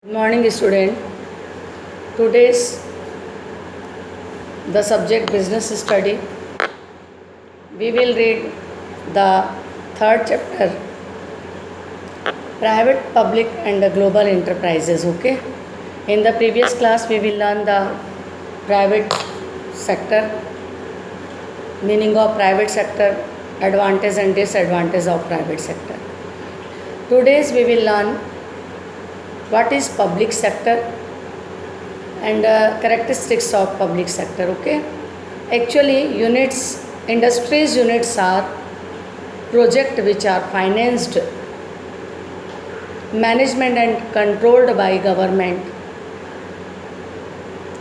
Good morning, student. Today's the subject business study. We will read the third chapter, private, public, and the global enterprises. Okay. In the previous class, we will learn the private sector, meaning of private sector, advantage and disadvantage of private sector. Today's we will learn what is public sector and characteristics of public sector. Okay, actually industries units are project which are financed, management and controlled by government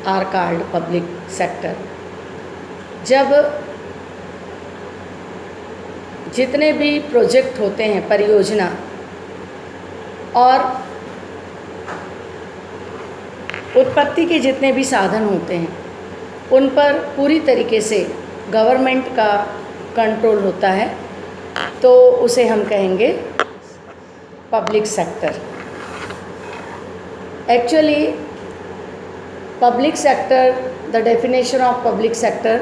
are called public sector. जब जितने भी project होते हैं, परियोजना और उत्पत्ति के जितने भी साधन होते हैं, उन पर पूरी तरीके से गवर्नमेंट का कंट्रोल होता है, तो उसे हम कहेंगे public sector. Actually public sector, the definition of public sector,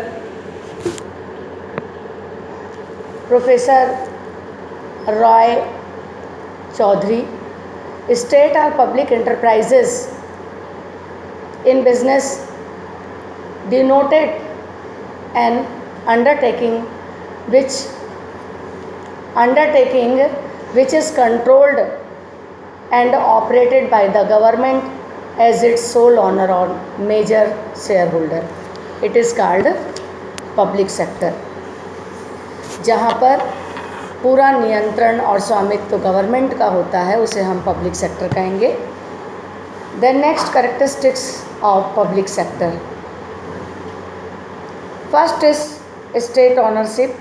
professor Roy Chowdhury, state are public enterprises in business denoted an undertaking which is controlled and operated by the government as its sole owner or major shareholder. It is called public sector. जहाँ पर पूरा नियंत्रण और स्वामित्व government का होता है, उसे हम पब्लिक सेक्टर कहेंगे. Then next, characteristics of public sector. First is state ownership.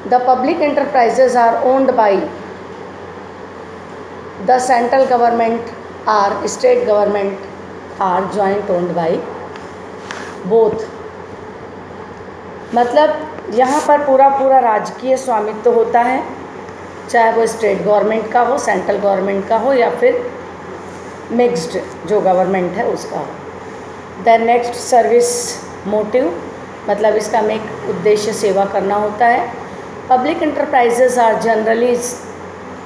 The public enterprises are owned by the central government or state government, are joint owned by both. मतलब यहाँ पर पूरा राजकीय स्वामित्व होता है, चाहे वो स्टेट गवर्नमेंट का हो, सेंट्रल गवर्नमेंट का हो, या फिर मिक्स्ड जो गवर्नमेंट है उसका हो. दैन नेक्स्ट, सर्विस मोटिव, मतलब इसका मेक उद्देश्य सेवा करना होता है. Public enterprises are generally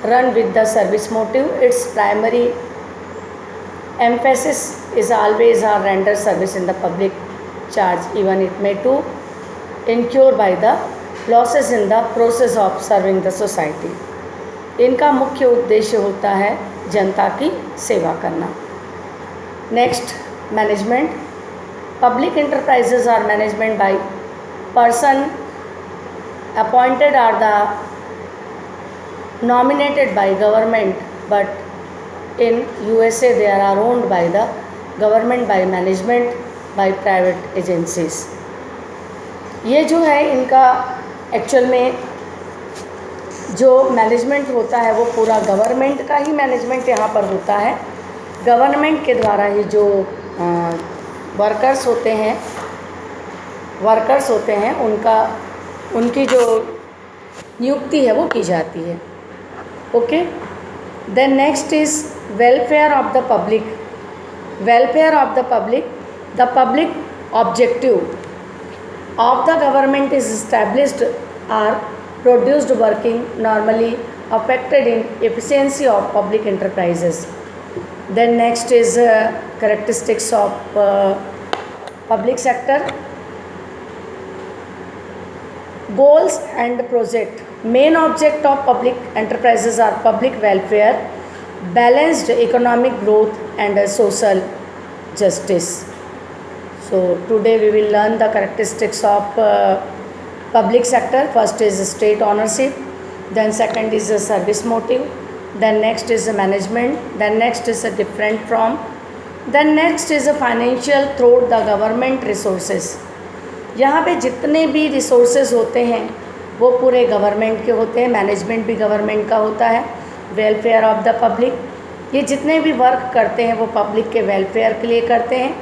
run with the service motive. Its primary emphasis is always are render service in the public charge even it may to incurred by the losses in the process of serving the society. इनका मुख्य उद्देश्य होता है जनता की सेवा करना. Next, management. Public enterprises are management by person appointed are the nominated by government, but in USA they are owned by the government by management by private agencies. ये जो है इनका एक्चुअल में जो मैनेजमेंट होता है वो पूरा गवर्नमेंट का ही मैनेजमेंट यहाँ पर होता है. गवर्नमेंट के द्वारा ही जो वर्कर्स होते हैं उनकी जो नियुक्ति है वो की जाती है. Okay. Then next is welfare of the public. Welfare of the public objective of the government is established or produced working normally affected in efficiency of public enterprises. Then next is characteristics of public sector. Goals and project. Main object of public enterprises are public welfare, balanced economic growth and social justice. So today we will learn the characteristics of public sector. First is state ownership, then second is a service motive, then next is a management, then next is a different from, then next is a financial through the government resources. यहाँ पे जितने भी resources होते हैं वो पूरे government के होते हैं, मैनेजमेंट भी गवर्नमेंट का होता है. वेलफेयर ऑफ द पब्लिक, ये जितने भी वर्क करते हैं वो पब्लिक के वेलफेयर के लिए करते हैं.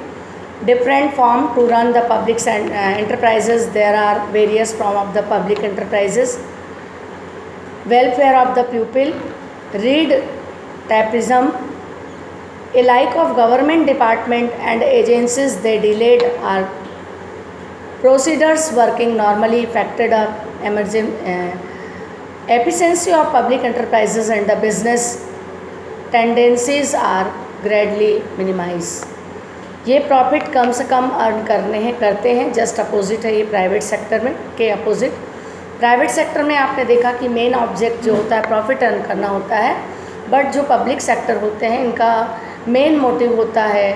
Different form to run the public enterprises. There are various form of the public enterprises. Welfare of the pupil, read tapism, A like of government department and agencies, they delayed our procedures working normally affected our efficiency of public enterprises and the business tendencies are gradually minimized. ये profit कम से कम earn करते हैं, just opposite है ये private sector में के opposite. Private sector में आपने देखा कि मेन ऑब्जेक्ट जो होता है प्रॉफिट अर्न करना होता है, बट जो पब्लिक सेक्टर होते हैं इनका मेन मोटिव होता है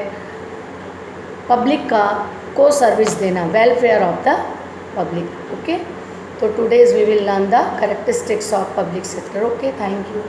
पब्लिक को सर्विस देना, welfare of the public. Okay, तो today's we will learn the characteristics of public sector. Okay, thank you.